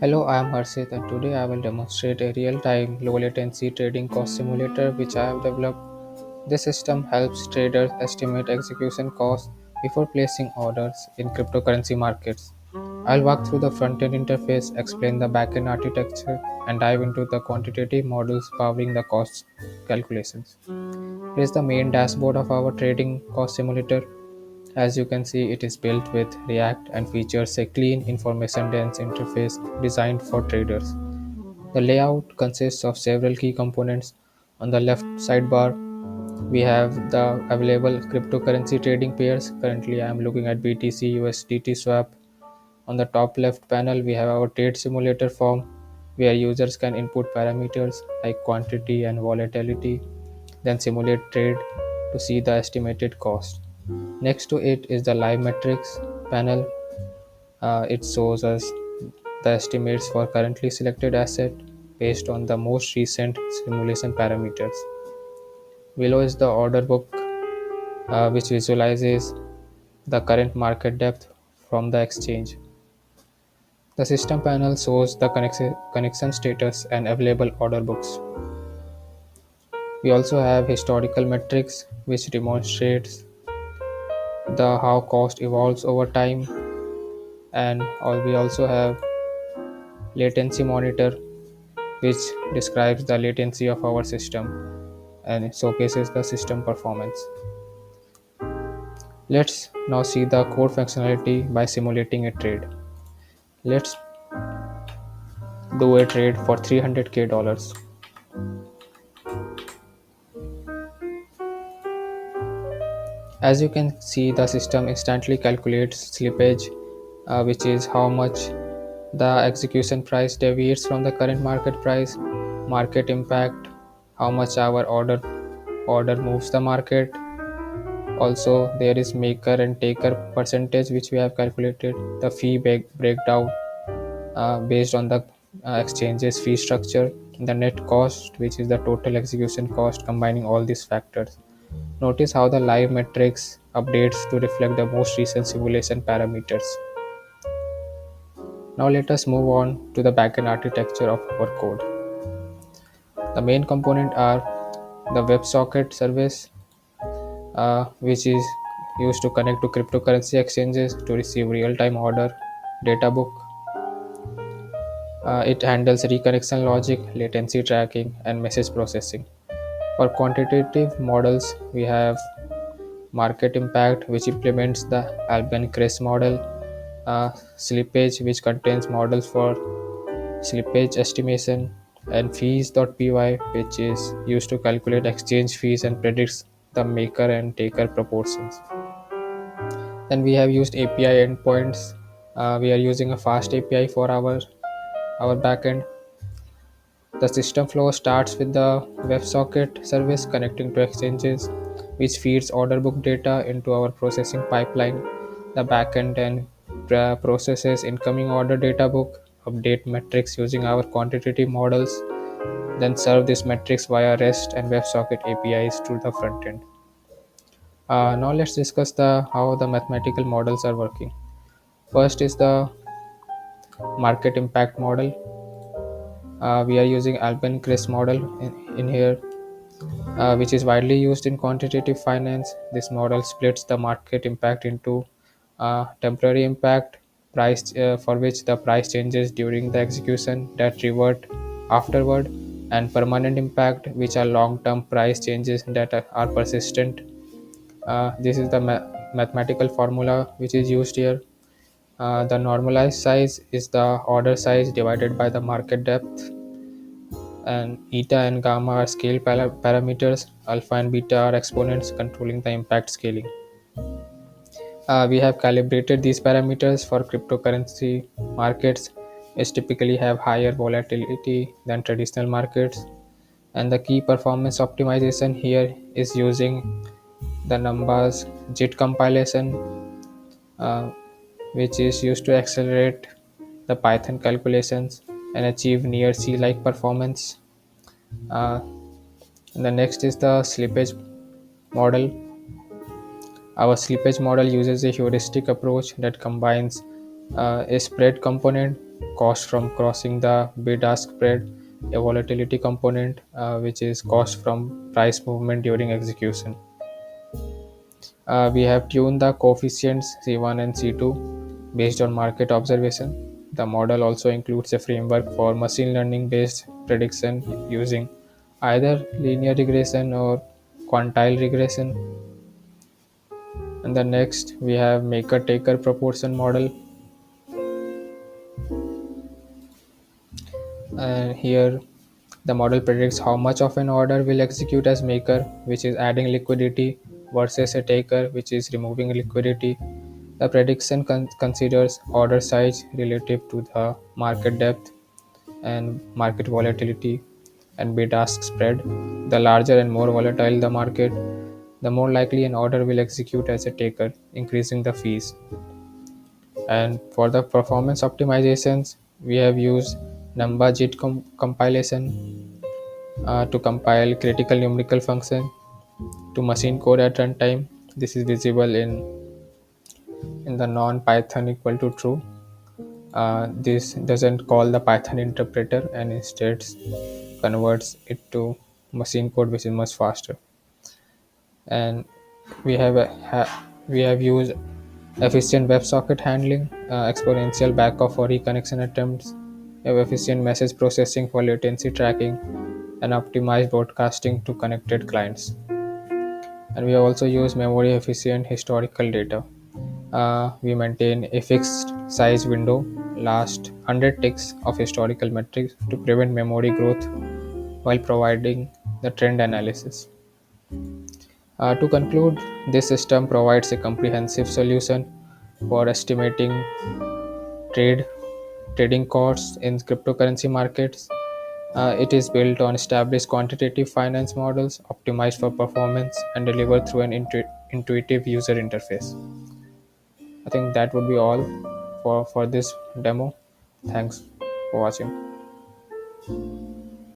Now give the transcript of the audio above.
Hello, I am Harshit and today I will demonstrate a real-time low-latency trading cost simulator which I have developed. This system helps traders estimate execution costs before placing orders in cryptocurrency markets. I'll walk through the front-end interface, explain the back-end architecture, and dive into the quantitative models powering the cost calculations. Here's the main dashboard of our trading cost simulator. As you can see, it is built with React and features a clean, information dense interface designed for traders. The layout consists of several key components. On the left sidebar, we have the available cryptocurrency trading pairs. Currently, I am looking at BTC USDT swap. On the top left panel, we have our trade simulator form where users can input parameters like quantity and volatility, then simulate trade to see the estimated cost. Next to it is the live metrics panel. It shows us the estimates for currently selected asset based on the most recent simulation parameters. Below is the order book, which visualizes the current market depth from the exchange. The system panel shows the connection status and available order books. We also have historical metrics, which demonstrates the how cost evolves over time, and we also have latency monitor, which describes the latency of our system and it showcases the system performance. Let's now see the core functionality by simulating a trade. Let's do a trade for 300k dollars. As you can see, the system instantly calculates slippage, which is how much the execution price deviates from the current market price, market impact, how much our order moves the market. Also, there is maker and taker percentage which we have calculated, the fee breakdown based on the exchange's fee structure, the net cost which is the total execution cost combining all these factors. Notice how the live metrics updates to reflect the most recent simulation parameters. Now let us move on to the backend architecture of our code. The main component are the WebSocket service, which is used to connect to cryptocurrency exchanges to receive real-time order data book. It handles reconnection logic, latency tracking, and message processing. For quantitative models, we have market impact, which implements the Almgren-Chriss model, slippage, which contains models for slippage estimation, and fees.py, which is used to calculate exchange fees and predicts the maker and taker proportions. Then we have used API endpoints. We are using a fast API for our backend. The system flow starts with the WebSocket service connecting to exchanges, which feeds order book data into our processing pipeline. The backend then processes incoming order data book, update metrics using our quantitative models, then serve these metrics via REST and WebSocket APIs to the front end. Now let's discuss the how the mathematical models are working. First is the market impact model. We are using Almgren-Chriss model in here, which is widely used in quantitative finance. This model splits the market impact into temporary impact, price for which the price changes during the execution that revert afterward, and permanent impact, which are long-term price changes that are persistent. This is the mathematical formula which is used here. The normalized size is the order size divided by the market depth, and eta and gamma are scale parameters, alpha and beta are exponents controlling the impact scaling. We have calibrated these parameters for cryptocurrency markets, which typically have higher volatility than traditional markets. And the key performance optimization here is using the Numba's JIT compilation, uh, which is used to accelerate the Python calculations and achieve near C like performance. Uh, and the next is the slippage model. Our slippage model uses a heuristic approach that combines a spread component cost from crossing the bid ask spread, a volatility component, which is cost from price movement during execution. We have tuned the coefficients C1 and C2 based on market observation. The model also includes a framework for machine learning based prediction using either linear regression or quantile regression. And the next we have maker taker proportion model. And here the model predicts how much of an order will execute as maker, which is adding liquidity, versus a taker, which is removing liquidity. The prediction considers order size relative to the market depth and market volatility and bid ask spread. The larger and more volatile the market, the more likely an order will execute as a taker, increasing the fees. And for the performance optimizations, we have used Numba JIT compilation to compile critical numerical function to machine code at runtime. This is visible in the non-Python equal to true. This doesn't call the Python interpreter and instead converts it to machine code, which is much faster. And we have used efficient WebSocket handling, exponential backup for reconnection attempts, we have efficient message processing for latency tracking, and optimized broadcasting to connected clients. And we also use memory efficient historical data. We maintain a fixed size window, last 100 ticks of historical metrics to prevent memory growth while providing the trend analysis. To conclude, this system provides a comprehensive solution for estimating trade trading costs in cryptocurrency markets. It is built on established quantitative finance models, optimized for performance, and delivered through an intuitive user interface. I think that would be all for this demo. Thanks for watching.